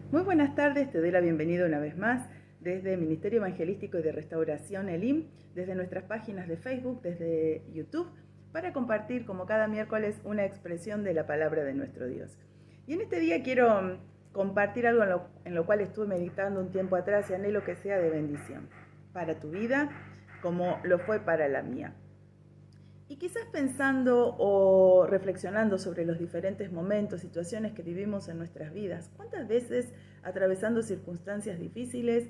Muy buenas tardes, te doy la bienvenida una vez más desde el Ministerio Evangelístico y de Restauración Elim, desde nuestras páginas de Facebook, desde YouTube, para compartir como cada miércoles una expresión de la palabra de nuestro Dios. Y en este día quiero compartir algo en lo cual estuve meditando un tiempo atrás y anhelo que sea de bendición para tu vida como lo fue para la mía. Y quizás pensando o reflexionando sobre los diferentes momentos, situaciones que vivimos en nuestras vidas, ¿cuántas veces atravesando circunstancias difíciles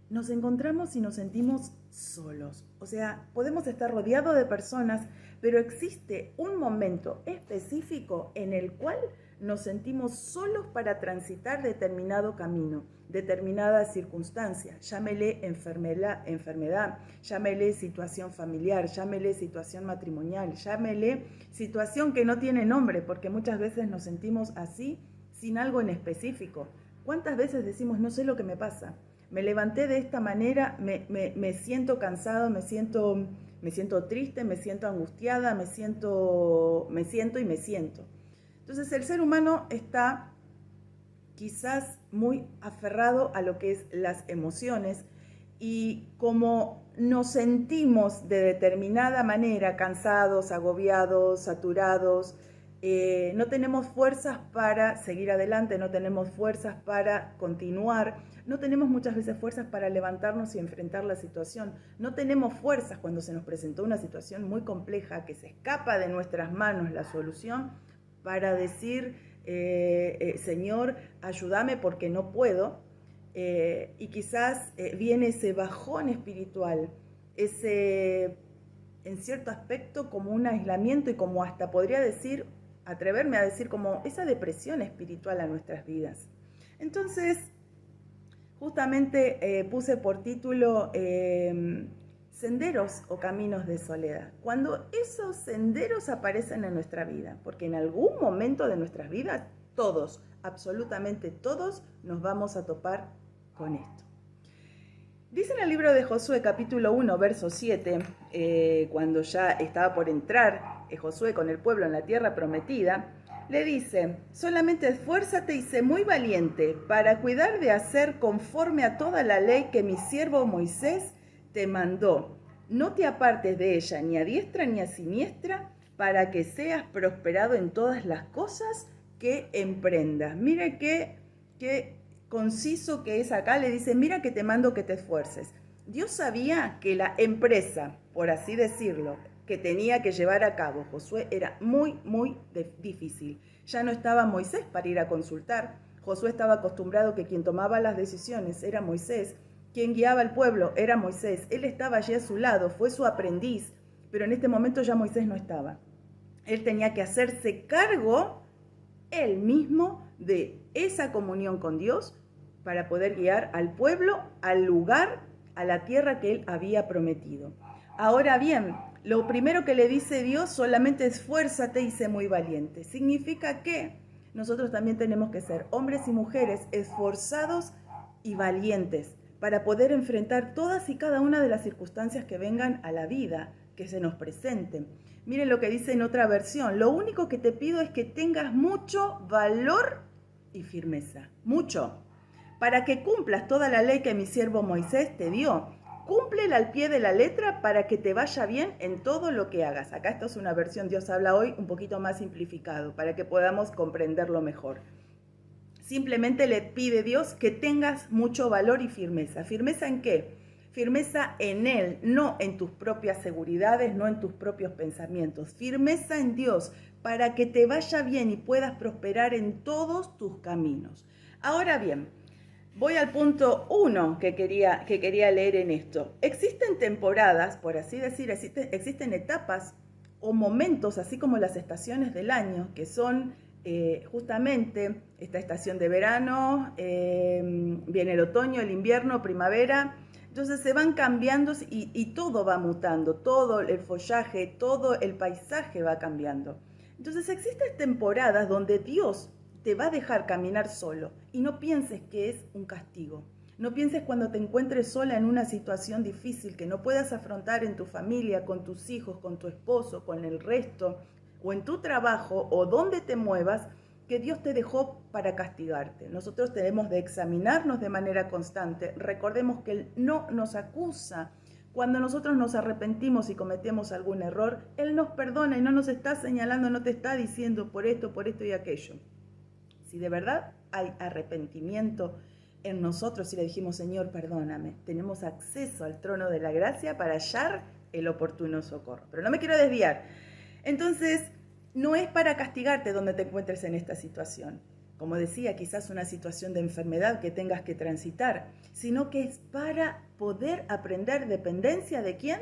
nos encontramos y nos sentimos solos? O sea, podemos estar rodeados de personas, pero existe un momento específico en el cual nos sentimos solos para transitar determinado camino, determinada circunstancia, llámele enfermedad, llámele situación familiar, llámele situación matrimonial, llámele situación que no tiene nombre, porque muchas veces nos sentimos así sin algo en específico. ¿Cuántas veces decimos, no sé lo que me pasa? Me levanté de esta manera, me siento cansado, me siento triste, me siento angustiada, me siento. Entonces el ser humano está quizás muy aferrado a lo que es las emociones y como nos sentimos de determinada manera, cansados, agobiados, saturados, no tenemos fuerzas para seguir adelante, no tenemos fuerzas para continuar, no tenemos muchas veces fuerzas para levantarnos y enfrentar la situación, no tenemos fuerzas cuando se nos presentó una situación muy compleja que se escapa de nuestras manos la solución para decir, Señor, ayúdame porque no puedo, y quizás viene ese bajón espiritual, ese, en cierto aspecto, como un aislamiento y como hasta podría decir, atreverme a decir, como esa depresión espiritual a nuestras vidas. Entonces, justamente puse por título senderos o caminos de soledad. Cuando esos senderos aparecen en nuestra vida, porque en algún momento de nuestras vidas, todos, absolutamente todos, nos vamos a topar con esto. Dice en el libro de Josué, capítulo 1, verso 7, cuando ya estaba por entrar Josué con el pueblo en la tierra prometida, le dice, solamente esfuérzate y sé muy valiente para cuidar de hacer conforme a toda la ley que mi siervo Moisés te mandó. No te apartes de ella ni a diestra ni a siniestra para que seas prosperado en todas las cosas que emprendas. Mire qué conciso que es acá, le dice, mira que te mando que te esfuerces. Dios sabía que la empresa, por así decirlo, que tenía que llevar a cabo Josué era muy difícil. Ya no estaba Moisés para ir a consultar. Josué estaba acostumbrado que quien tomaba las decisiones era Moisés, quien guiaba al pueblo era Moisés. Él estaba allí a su lado, fue su aprendiz, pero en este momento ya Moisés no estaba. Él tenía que hacerse cargo él mismo de esa comunión con Dios para poder guiar al pueblo al lugar, a la tierra que él había prometido. Ahora bien, lo primero que le dice Dios, solamente esfuérzate y sé muy valiente. Significa que nosotros también tenemos que ser hombres y mujeres esforzados y valientes para poder enfrentar todas y cada una de las circunstancias que vengan a la vida, que se nos presenten. Miren lo que dice en otra versión, lo único que te pido es que tengas mucho valor y firmeza, mucho, para que cumplas toda la ley que mi siervo Moisés te dio. Cúmplela al pie de la letra para que te vaya bien en todo lo que hagas. Acá esto es una versión, Dios habla hoy, un poquito más simplificado, para que podamos comprenderlo mejor. Simplemente le pide Dios que tengas mucho valor y firmeza. ¿Firmeza en qué? Firmeza en Él, no en tus propias seguridades, no en tus propios pensamientos. Firmeza en Dios para que te vaya bien y puedas prosperar en todos tus caminos. Ahora bien, voy al punto 1 que quería leer en esto. Existen temporadas, por así decir, existen etapas o momentos, así como las estaciones del año, que son justamente esta estación de verano, viene el otoño, el invierno, primavera. Entonces se van cambiando y todo va mutando, todo el follaje, todo el paisaje va cambiando. Entonces existen temporadas donde Dios te va a dejar caminar solo y no pienses que es un castigo. No pienses cuando te encuentres sola en una situación difícil que no puedas afrontar en tu familia, con tus hijos, con tu esposo, con el resto, o en tu trabajo, o donde te muevas, que Dios te dejó para castigarte. Nosotros tenemos de examinarnos de manera constante. Recordemos que Él no nos acusa. Cuando nosotros nos arrepentimos y cometemos algún error, Él nos perdona y no nos está señalando, no te está diciendo por esto y aquello. Si de verdad hay arrepentimiento en nosotros y le dijimos, Señor, perdóname, tenemos acceso al trono de la gracia para hallar el oportuno socorro. Pero no me quiero desviar. Entonces, no es para castigarte donde te encuentres en esta situación. Como decía, quizás una situación de enfermedad que tengas que transitar, sino que es para poder aprender dependencia de quién,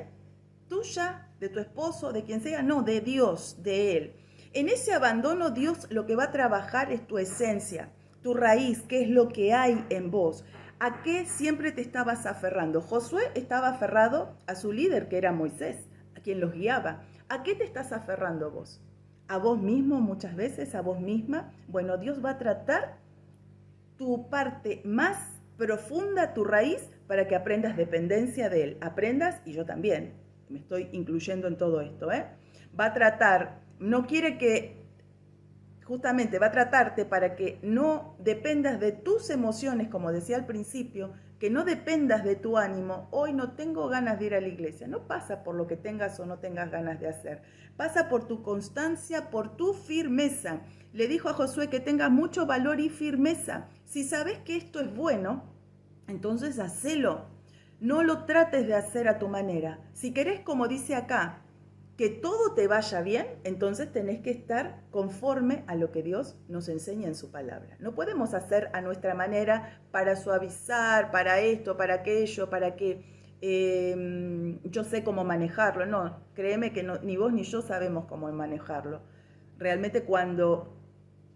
tuya, de tu esposo, de quien sea, no, de Dios, de Él. En ese abandono Dios lo que va a trabajar es tu esencia, tu raíz, qué es lo que hay en vos. ¿A qué siempre te estabas aferrando? Josué estaba aferrado a su líder, que era Moisés, a quien los guiaba. ¿A qué te estás aferrando vos? ¿A vos mismo muchas veces? ¿A vos misma? Bueno, Dios va a tratar tu parte más profunda, tu raíz, para que aprendas dependencia de Él. Aprendas, y yo también, me estoy incluyendo en todo esto, va a tratar, no quiere que, justamente va a tratarte para que no dependas de tus emociones, como decía al principio, que no dependas de tu ánimo. Hoy no tengo ganas de ir a la iglesia. No pasa por lo que tengas o no tengas ganas de hacer. Pasa por tu constancia, por tu firmeza. Le dijo a Josué que tengas mucho valor y firmeza. Si sabes que esto es bueno, entonces hacelo. No lo trates de hacer a tu manera. Si querés, como dice acá, que todo te vaya bien, entonces tenés que estar conforme a lo que Dios nos enseña en su palabra. No podemos hacer a nuestra manera para suavizar, para esto, para aquello, para que yo sé cómo manejarlo. No, créeme que no, ni vos ni yo sabemos cómo manejarlo. Realmente cuando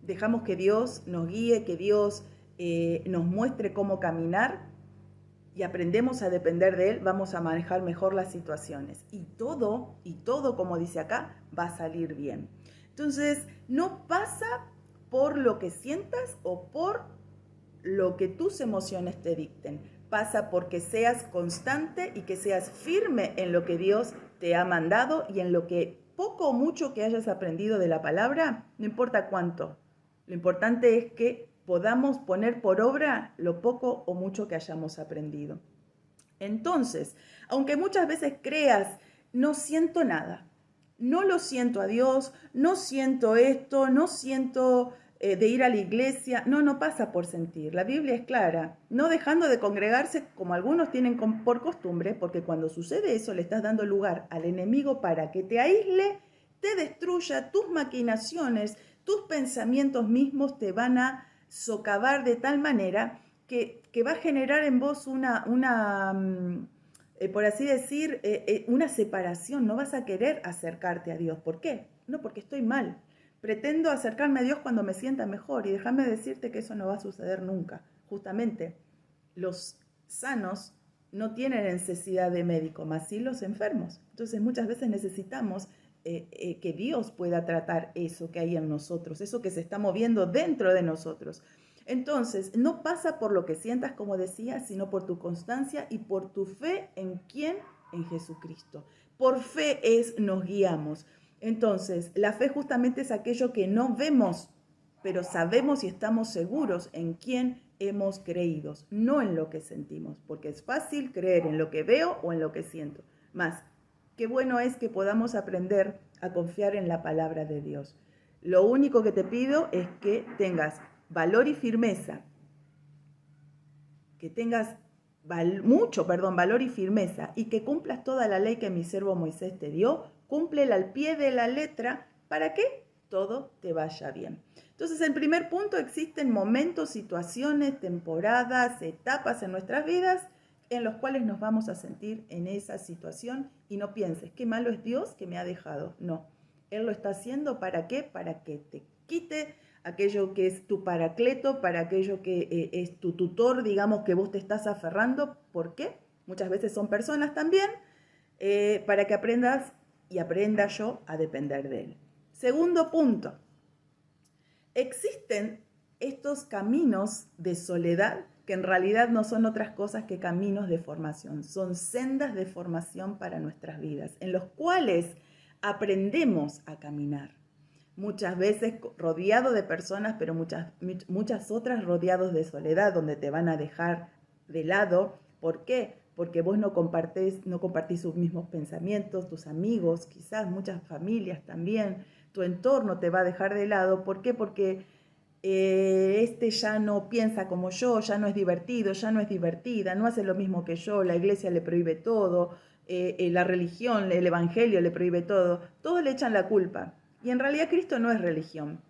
dejamos que Dios nos guíe, que Dios nos muestre cómo caminar, y aprendemos a depender de Él, vamos a manejar mejor las situaciones. Y todo, como dice acá, va a salir bien. Entonces, no pasa por lo que sientas o por lo que tus emociones te dicten. Pasa porque seas constante y que seas firme en lo que Dios te ha mandado y en lo que poco o mucho que hayas aprendido de la palabra, no importa cuánto. Lo importante es que podamos poner por obra lo poco o mucho que hayamos aprendido. Entonces, aunque muchas veces creas, no siento nada, no lo siento a Dios, no siento esto, no siento de ir a la iglesia, no pasa por sentir. La Biblia es clara, no dejando de congregarse como algunos tienen por costumbre, porque cuando sucede eso le estás dando lugar al enemigo para que te aísle, te destruya, tus maquinaciones, tus pensamientos mismos te van a socavar de tal manera que va a generar en vos por así decir, una separación. No vas a querer acercarte a Dios. ¿Por qué? No, porque estoy mal. Pretendo acercarme a Dios cuando me sienta mejor y déjame decirte que eso no va a suceder nunca. Justamente, los sanos no tienen necesidad de médico, más sí los enfermos. Entonces muchas veces necesitamos que Dios pueda tratar eso que hay en nosotros, eso que se está moviendo dentro de nosotros. Entonces, no pasa por lo que sientas, como decía, sino por tu constancia y por tu fe en quién, en Jesucristo. Por fe nos guiamos. Entonces, la fe justamente es aquello que no vemos, pero sabemos y estamos seguros en quién hemos creído, no en lo que sentimos, porque es fácil creer en lo que veo o en lo que siento. Más, qué bueno es que podamos aprender a confiar en la palabra de Dios. Lo único que te pido es que tengas valor y firmeza, que tengas valor y firmeza y que cumplas toda la ley que mi siervo Moisés te dio, cúmplela al pie de la letra para que todo te vaya bien. Entonces, en primer punto, existen momentos, situaciones, temporadas, etapas en nuestras vidas en los cuales nos vamos a sentir en esa situación y no pienses, qué malo es Dios que me ha dejado. No, Él lo está haciendo ¿para qué? Para que te quite aquello que es tu paracleto, para aquello que es tu tutor, digamos, que vos te estás aferrando. ¿Por qué? Muchas veces son personas también, para que aprendas y aprenda yo a depender de Él. Segundo punto, existen estos caminos de soledad que en realidad no son otras cosas que caminos de formación, son sendas de formación para nuestras vidas, en los cuales aprendemos a caminar. muchas veces rodeado de personas, pero muchas otras rodeados de soledad, donde te van a dejar de lado. ¿Por qué? Porque vos no compartís sus mismos pensamientos, tus amigos, quizás muchas familias también, tu entorno te va a dejar de lado. ¿Por qué? Porque este ya no piensa como yo, ya no es divertido, ya no es divertida, no hace lo mismo que yo, la iglesia le prohíbe todo, la religión, el evangelio le prohíbe todo, todos le echan la culpa. Y en realidad Cristo no es religión.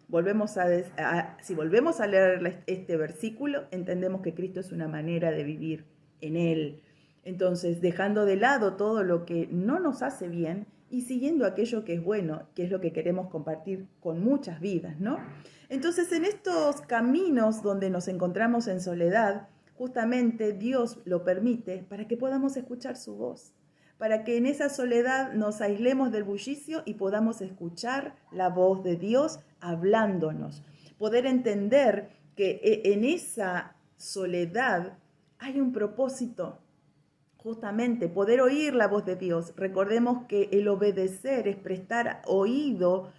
Si volvemos a leer este versículo, entendemos que Cristo es una manera de vivir en Él. Entonces, dejando de lado todo lo que no nos hace bien y siguiendo aquello que es bueno, que es lo que queremos compartir con muchas vidas, ¿no? Entonces, en estos caminos donde nos encontramos en soledad, justamente Dios lo permite para que podamos escuchar su voz, para que en esa soledad nos aislemos del bullicio y podamos escuchar la voz de Dios hablándonos. Poder entender que en esa soledad hay un propósito, justamente poder oír la voz de Dios. Recordemos que el obedecer es prestar oído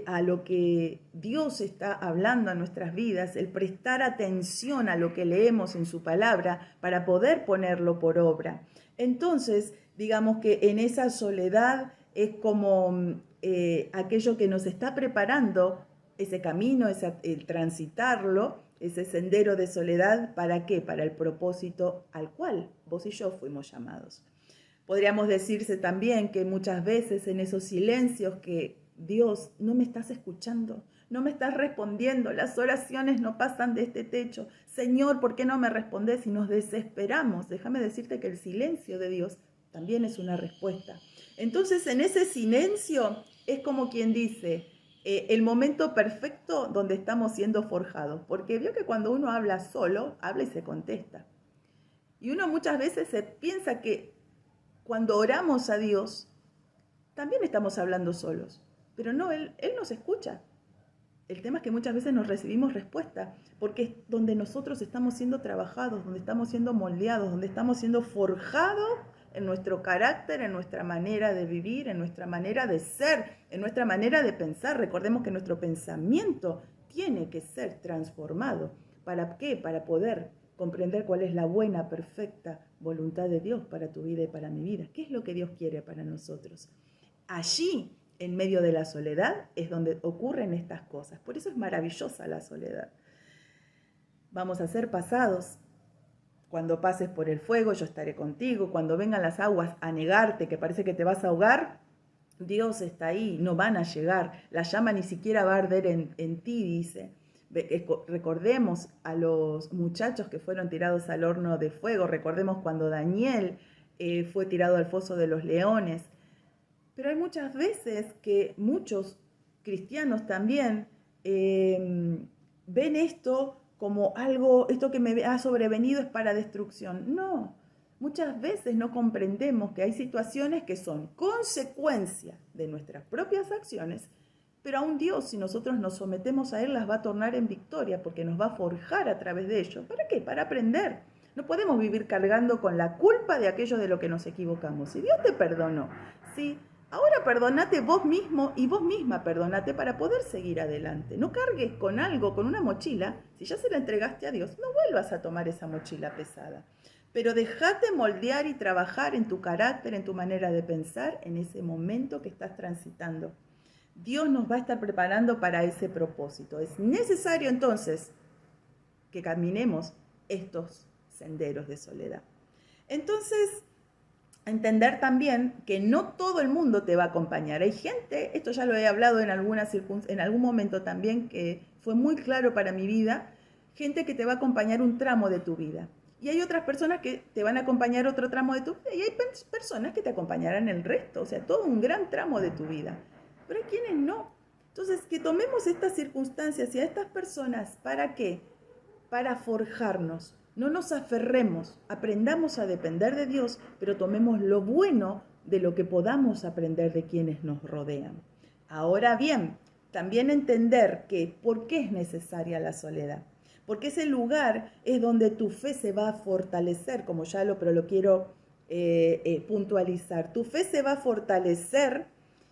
a lo que Dios está hablando a nuestras vidas, el prestar atención a lo que leemos en su palabra para poder ponerlo por obra. Entonces, digamos que en esa soledad es como aquello que nos está preparando ese camino, el transitarlo, ese sendero de soledad, ¿para qué? Para el propósito al cual vos y yo fuimos llamados. Podríamos decirse también que muchas veces en esos silencios que Dios, no me estás escuchando, no me estás respondiendo, las oraciones no pasan de este techo. Señor, ¿por qué no me respondes? Y nos desesperamos. Déjame decirte que el silencio de Dios también es una respuesta. Entonces, en ese silencio es como quien dice, el momento perfecto donde estamos siendo forjados. Porque veo que cuando uno habla solo, habla y se contesta. Y uno muchas veces se piensa que cuando oramos a Dios, también estamos hablando solos. Pero no, Él nos escucha. El tema es que muchas veces nos recibimos respuesta, porque es donde nosotros estamos siendo trabajados, donde estamos siendo moldeados, donde estamos siendo forjados en nuestro carácter, en nuestra manera de vivir, en nuestra manera de ser, en nuestra manera de pensar. Recordemos que nuestro pensamiento tiene que ser transformado. ¿Para qué? Para poder comprender cuál es la buena, perfecta voluntad de Dios para tu vida y para mi vida. ¿Qué es lo que Dios quiere para nosotros? Allí, en medio de la soledad, es donde ocurren estas cosas. Por eso es maravillosa la soledad. Vamos a ser pasados. Cuando pases por el fuego, yo estaré contigo. Cuando vengan las aguas a negarte, que parece que te vas a ahogar, Dios está ahí, no van a llegar. La llama ni siquiera va a arder en ti, dice. Recordemos a los muchachos que fueron tirados al horno de fuego. Recordemos cuando Daniel fue tirado al foso de los leones. Pero hay muchas veces que muchos cristianos también ven esto como algo, esto que me ha sobrevenido es para destrucción. No, muchas veces no comprendemos que hay situaciones que son consecuencia de nuestras propias acciones, pero aún Dios, si nosotros nos sometemos a Él, las va a tornar en victoria, porque nos va a forjar a través de ello. ¿Para qué? Para aprender. No podemos vivir cargando con la culpa de aquello de lo que nos equivocamos. Si Dios te perdonó, ¿sí? Ahora perdonate vos mismo y vos misma perdonate para poder seguir adelante. No cargues con algo, con una mochila. Si ya se la entregaste a Dios, no vuelvas a tomar esa mochila pesada. Pero déjate moldear y trabajar en tu carácter, en tu manera de pensar, en ese momento que estás transitando. Dios nos va a estar preparando para ese propósito. Es necesario entonces que caminemos estos senderos de soledad. Entonces, entender también que no todo el mundo te va a acompañar. Hay gente, esto ya lo he hablado en algún momento también, que fue muy claro para mi vida, gente que te va a acompañar un tramo de tu vida. Y hay otras personas que te van a acompañar otro tramo de tu vida. Y hay personas que te acompañarán el resto, o sea, todo un gran tramo de tu vida. Pero hay quienes no. Entonces, que tomemos estas circunstancias y a estas personas, ¿para qué? Para forjarnos. No nos aferremos, aprendamos a depender de Dios, pero tomemos lo bueno de lo que podamos aprender de quienes nos rodean. Ahora bien, también entender que ¿por qué es necesaria la soledad? Porque ese lugar es donde tu fe se va a fortalecer, como pero lo quiero puntualizar. Tu fe se va a fortalecer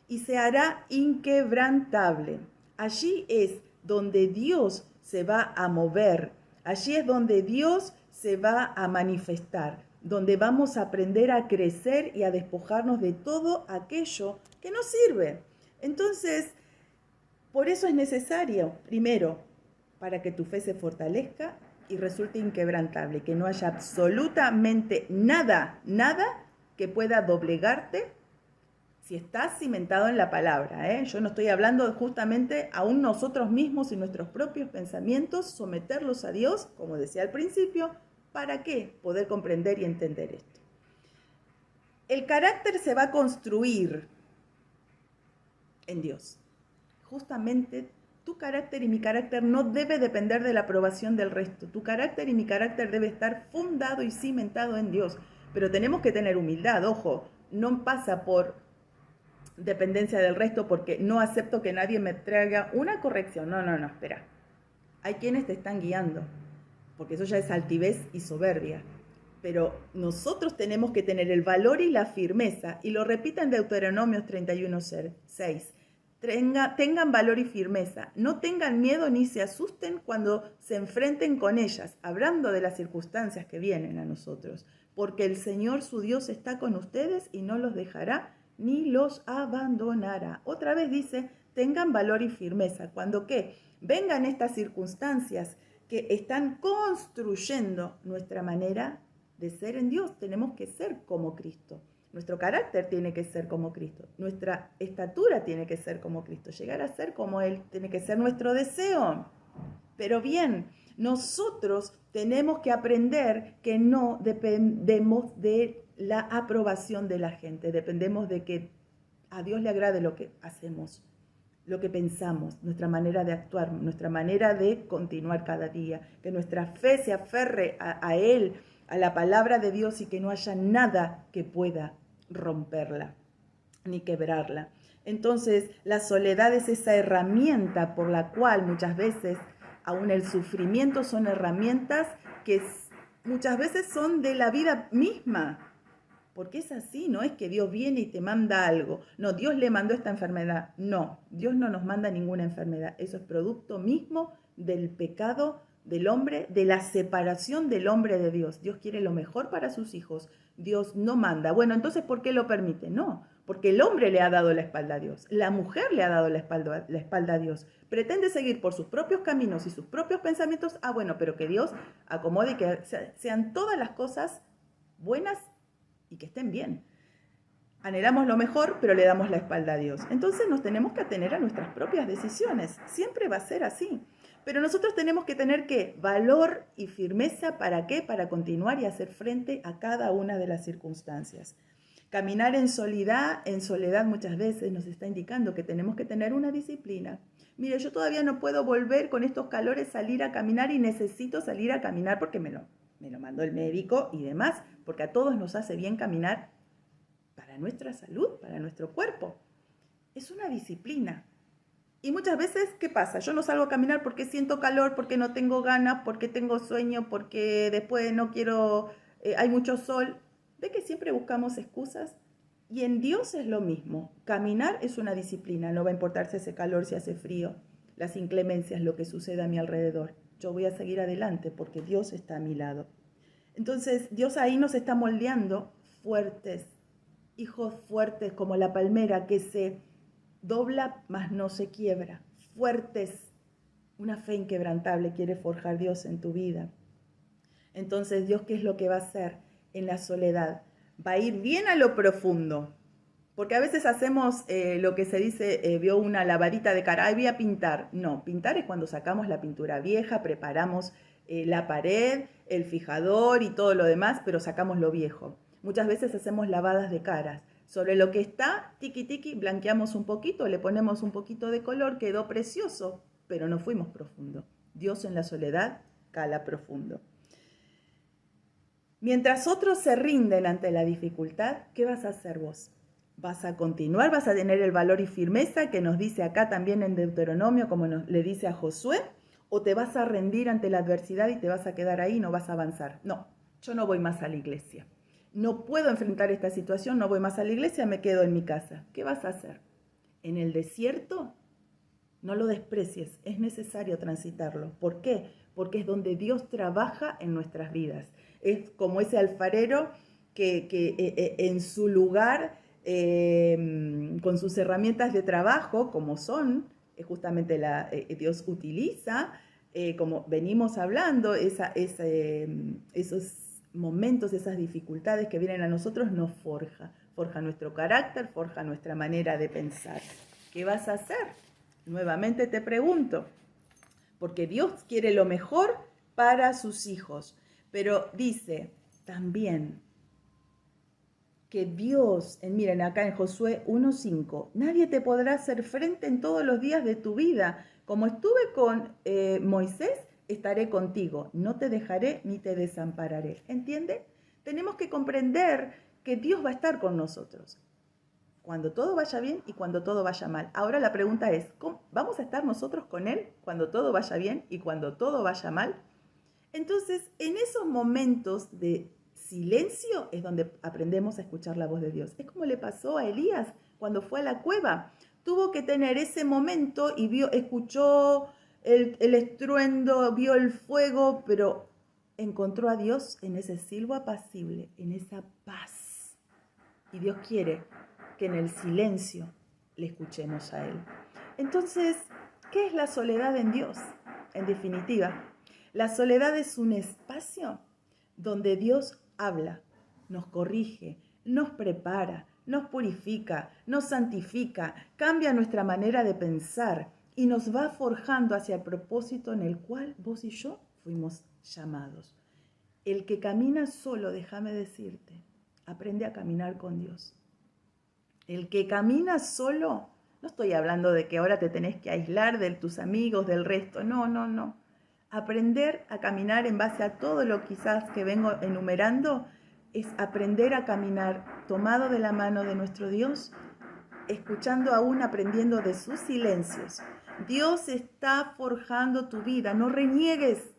y se hará inquebrantable. Allí es donde Dios se va a mover, allí es donde Dios se va a manifestar, donde vamos a aprender a crecer y a despojarnos de todo aquello que nos sirve. Entonces, por eso es necesario, primero, para que tu fe se fortalezca y resulte inquebrantable, que no haya absolutamente nada que pueda doblegarte si estás cimentado en la palabra, ¿eh? Yo no estoy hablando justamente aún nosotros mismos y nuestros propios pensamientos, someterlos a Dios, como decía al principio, ¿para qué? Poder comprender y entender esto. El carácter se va a construir en Dios. Justamente tu carácter y mi carácter no debe depender de la aprobación del resto. Tu carácter y mi carácter debe estar fundado y cimentado en Dios. Pero tenemos que tener humildad, ojo, no pasa por dependencia del resto porque no acepto que nadie me traiga una corrección. No, espera. Hay quienes te están guiando, porque eso ya es altivez y soberbia. Pero nosotros tenemos que tener el valor y la firmeza, y lo repita en Deuteronomio 31:6. Tengan valor y firmeza, no tengan miedo ni se asusten cuando se enfrenten con ellas, hablando de las circunstancias que vienen a nosotros, porque el Señor su Dios está con ustedes y no los dejará ni los abandonará. Otra vez dice, tengan valor y firmeza, cuando ¿qué? Vengan estas circunstancias que están construyendo nuestra manera de ser en Dios. Tenemos que ser como Cristo. Nuestro carácter tiene que ser como Cristo. Nuestra estatura tiene que ser como Cristo. Llegar a ser como Él tiene que ser nuestro deseo. Pero bien, nosotros tenemos que aprender que no dependemos de la aprobación de la gente. Dependemos de que a Dios le agrade lo que hacemos, lo que pensamos, nuestra manera de actuar, nuestra manera de continuar cada día. Que nuestra fe se aferre a Él, a la palabra de Dios, y que no haya nada que pueda romperla ni quebrarla. Entonces, la soledad es esa herramienta por la cual muchas veces, aún el sufrimiento, son herramientas que muchas veces son de la vida misma. Porque es así, no es que Dios viene y te manda algo. No, Dios le mandó esta enfermedad. No, Dios no nos manda ninguna enfermedad. Eso es producto mismo del pecado del hombre, de la separación del hombre de Dios. Dios quiere lo mejor para sus hijos. Dios no manda. Bueno, entonces, ¿por qué lo permite? No, porque el hombre le ha dado la espalda a Dios. La mujer le ha dado la espalda a Dios. Pretende seguir por sus propios caminos y sus propios pensamientos. Ah, bueno, pero que Dios acomode y que sean todas las cosas buenas y que estén bien. Anhelamos lo mejor, pero le damos la espalda a Dios. Entonces nos tenemos que atener a nuestras propias decisiones. Siempre va a ser así. Pero nosotros tenemos que tener ¿qué? Valor y firmeza. ¿Para qué? Para continuar y hacer frente a cada una de las circunstancias. Caminar en soledad muchas veces nos está indicando que tenemos que tener una disciplina. Mire, yo todavía no puedo volver con estos calores, salir a caminar, y necesito salir a caminar porque me lo mandó el médico y demás, porque a todos nos hace bien caminar para nuestra salud, para nuestro cuerpo. Es una disciplina. Y muchas veces, ¿qué pasa? Yo no salgo a caminar porque siento calor, porque no tengo ganas, porque tengo sueño, porque después no quiero, hay mucho sol. ¿Ve que siempre buscamos excusas? Y en Dios es lo mismo. Caminar es una disciplina. No va a importar si hace calor, si hace frío, las inclemencias, lo que sucede a mi alrededor. Yo voy a seguir adelante porque Dios está a mi lado. Entonces, Dios ahí nos está moldeando fuertes, hijos fuertes como la palmera que se dobla mas no se quiebra. Fuertes, una fe inquebrantable quiere forjar Dios en tu vida. Entonces, Dios, ¿qué es lo que va a hacer en la soledad? Va a ir bien a lo profundo. Porque a veces hacemos lo que se dice, vio una lavadita de cara, voy a pintar. No, pintar es cuando sacamos la pintura vieja, preparamos la pared, el fijador y todo lo demás, pero sacamos lo viejo. Muchas veces hacemos lavadas de caras. Sobre lo que está, tiqui, blanqueamos un poquito, le ponemos un poquito de color, quedó precioso, pero no fuimos profundo. Dios en la soledad cala profundo. Mientras otros se rinden ante la dificultad, ¿qué vas a hacer vos? ¿Vas a continuar? ¿Vas a tener el valor y firmeza que nos dice acá también en Deuteronomio, como le dice a Josué? ¿O te vas a rendir ante la adversidad y te vas a quedar ahí y no vas a avanzar? No, yo no voy más a la iglesia. No puedo enfrentar esta situación, no voy más a la iglesia, me quedo en mi casa. ¿Qué vas a hacer? ¿En el desierto? No lo desprecies, es necesario transitarlo. ¿Por qué? Porque es donde Dios trabaja en nuestras vidas. Es como ese alfarero que en su lugar, con sus herramientas de trabajo, como son, justamente Dios utiliza, como venimos hablando, esos momentos, esas dificultades que vienen a nosotros, nos forja nuestro carácter, forja nuestra manera de pensar. ¿Qué vas a hacer? Nuevamente te pregunto, porque Dios quiere lo mejor para sus hijos, pero dice también que Dios, miren acá en Josué 1:5, nadie te podrá hacer frente en todos los días de tu vida. Como estuve con Moisés, estaré contigo. No te dejaré ni te desampararé. ¿Entiende? Tenemos que comprender que Dios va a estar con nosotros cuando todo vaya bien y cuando todo vaya mal. Ahora la pregunta es, ¿vamos a estar nosotros con Él cuando todo vaya bien y cuando todo vaya mal? Entonces, en esos momentos de silencio es donde aprendemos a escuchar la voz de Dios. Es como le pasó a Elías cuando fue a la cueva. Tuvo que tener ese momento y escuchó el estruendo, vio el fuego, pero encontró a Dios en ese silbo apacible, en esa paz. Y Dios quiere que en el silencio le escuchemos a Él. Entonces, ¿qué es la soledad en Dios? En definitiva, la soledad es un espacio donde Dios habla, nos corrige, nos prepara, nos purifica, nos santifica, cambia nuestra manera de pensar y nos va forjando hacia el propósito en el cual vos y yo fuimos llamados. El que camina solo, déjame decirte, aprende a caminar con Dios. El que camina solo, no estoy hablando de que ahora te tenés que aislar de tus amigos, del resto, no. Aprender a caminar en base a todo lo quizás que vengo enumerando es aprender a caminar tomado de la mano de nuestro Dios, escuchando aún, aprendiendo de sus silencios. Dios está forjando tu vida, no reniegues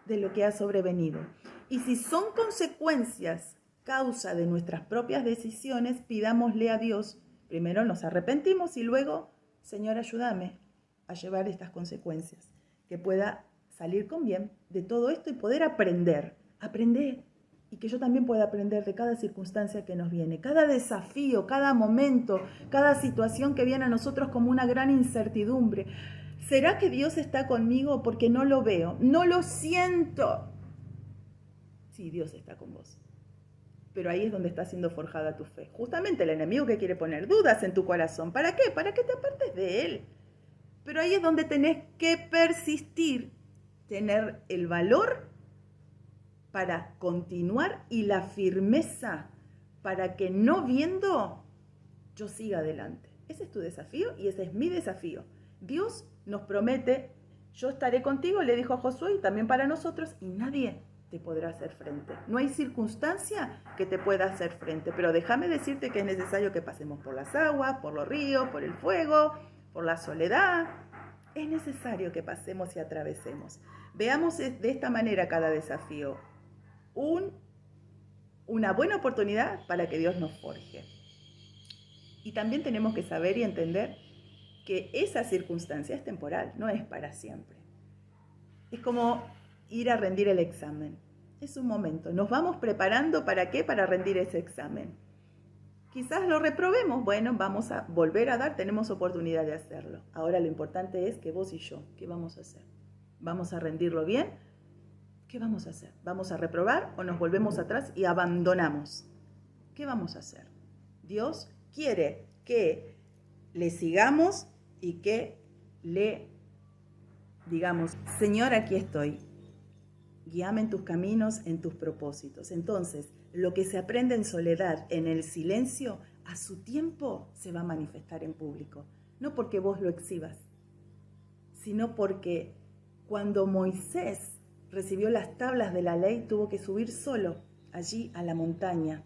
de lo que ha sobrevenido. Y si son consecuencias, causa de nuestras propias decisiones, pidámosle a Dios, primero nos arrepentimos y luego, Señor, ayúdame a llevar estas consecuencias, que pueda salir con bien de todo esto y poder aprender, y que yo también pueda aprender de cada circunstancia que nos viene, cada desafío, cada momento, cada situación que viene a nosotros como una gran incertidumbre. ¿Será que Dios está conmigo porque no lo veo? No lo siento. Sí, Dios está con vos. Pero ahí es donde está siendo forjada tu fe. Justamente el enemigo que quiere poner dudas en tu corazón. ¿Para qué? Para que te apartes de él. Pero ahí es donde tenés que persistir, tener el valor para continuar y la firmeza para que no viendo yo siga adelante. Ese es tu desafío y ese es mi desafío. Dios nos promete, yo estaré contigo, le dijo a Josué, y también para nosotros, y nadie te podrá hacer frente. No hay circunstancia que te pueda hacer frente, pero déjame decirte que es necesario que pasemos por las aguas, por los ríos, por el fuego, por la soledad. Es necesario que pasemos y atravesemos. Veamos de esta manera cada desafío. Una buena oportunidad para que Dios nos forje. Y también tenemos que saber y entender que esa circunstancia es temporal, no es para siempre. Es como ir a rendir el examen. Es un momento. Nos vamos preparando ¿para qué? Para rendir ese examen. Quizás lo reprobemos. Bueno, vamos a volver a dar, tenemos oportunidad de hacerlo. Ahora lo importante es que vos y yo, ¿qué vamos a hacer? ¿Vamos a rendirlo bien? ¿Qué vamos a hacer? ¿Vamos a reprobar o nos volvemos atrás y abandonamos? ¿Qué vamos a hacer? Dios quiere que le sigamos y que le digamos, Señor, aquí estoy. Guíame en tus caminos, en tus propósitos. Entonces, lo que se aprende en soledad, en el silencio, a su tiempo se va a manifestar en público. No porque vos lo exhibas, sino porque cuando Moisés recibió las tablas de la ley, tuvo que subir solo allí a la montaña,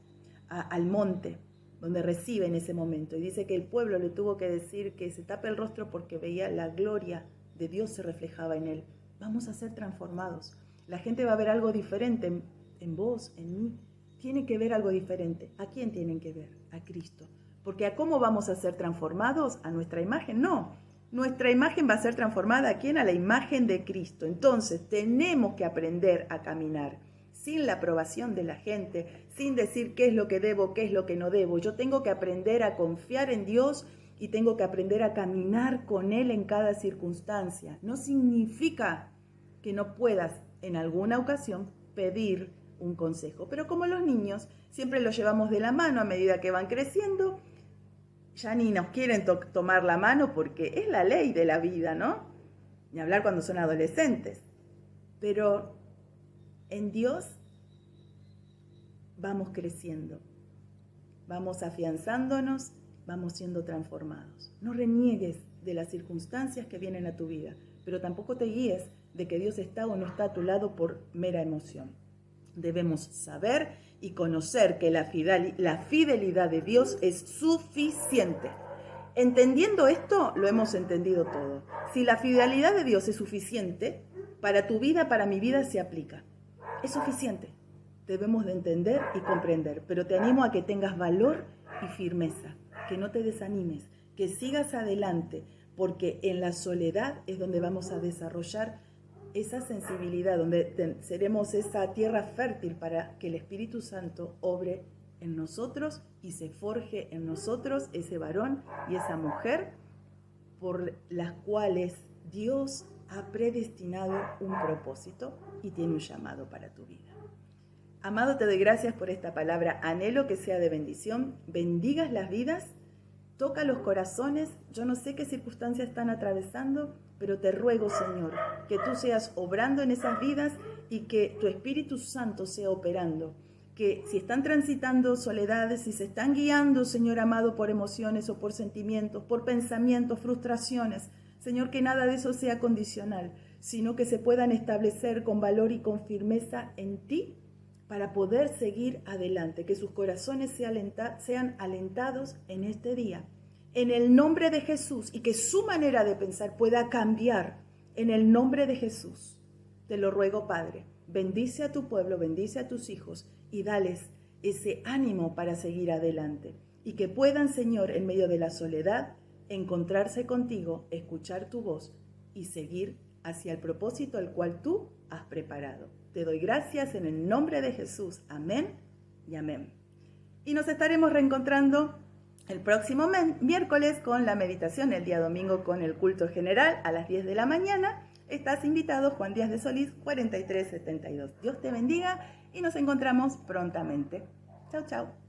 al monte, donde recibe en ese momento. Y dice que el pueblo le tuvo que decir que se tape el rostro porque veía la gloria de Dios se reflejaba en él. Vamos a ser transformados. La gente va a ver algo diferente en vos, en mí. Tiene que ver algo diferente. ¿A quién tienen que ver? A Cristo. Porque ¿a cómo vamos a ser transformados? ¿A nuestra imagen? No. Nuestra imagen va a ser transformada, ¿a quién? A la imagen de Cristo. Entonces, tenemos que aprender a caminar sin la aprobación de la gente, sin decir qué es lo que debo, qué es lo que no debo. Yo tengo que aprender a confiar en Dios y tengo que aprender a caminar con Él en cada circunstancia. No significa que no puedas en alguna ocasión pedir un consejo, pero como los niños siempre los llevamos de la mano a medida que van creciendo, ya ni nos quieren tomar la mano porque es la ley de la vida, ¿no? Ni hablar cuando son adolescentes. Pero en Dios vamos creciendo, vamos afianzándonos, vamos siendo transformados. No reniegues de las circunstancias que vienen a tu vida, pero tampoco te guíes de que Dios está o no está a tu lado por mera emoción. Debemos saber y conocer que la fidelidad de Dios es suficiente. Entendiendo esto, lo hemos entendido todo. Si la fidelidad de Dios es suficiente, para tu vida, para mi vida se aplica. Es suficiente. Debemos de entender y comprender, pero te animo a que tengas valor y firmeza, que no te desanimes, que sigas adelante, porque en la soledad es donde vamos a desarrollar esa sensibilidad, donde seremos esa tierra fértil para que el Espíritu Santo obre en nosotros y se forje en nosotros ese varón y esa mujer por las cuales Dios ha predestinado un propósito y tiene un llamado para tu vida. Amado, te doy gracias por esta palabra. Anhelo que sea de bendición. Bendigas las vidas, toca los corazones. Yo no sé qué circunstancias están atravesando, pero te ruego, Señor, que tú seas obrando en esas vidas y que tu Espíritu Santo sea operando. Que si están transitando soledades, si se están guiando, Señor amado, por emociones o por sentimientos, por pensamientos, frustraciones, Señor, que nada de eso sea condicional, sino que se puedan establecer con valor y con firmeza en ti para poder seguir adelante, que sus corazones sean alentados en este día, en el nombre de Jesús, y que su manera de pensar pueda cambiar en el nombre de Jesús. Te lo ruego, Padre, bendice a tu pueblo, bendice a tus hijos y dales ese ánimo para seguir adelante, y que puedan, Señor, en medio de la soledad, encontrarse contigo, escuchar tu voz y seguir hacia el propósito al cual tú has preparado. Te doy gracias en el nombre de Jesús. Amén y amén. Y nos estaremos reencontrando el próximo miércoles con la meditación, el día domingo con el culto general a las 10 de la mañana. Estás invitado, Juan Díaz de Solís, 4372. Dios te bendiga y nos encontramos prontamente. Chau, chau.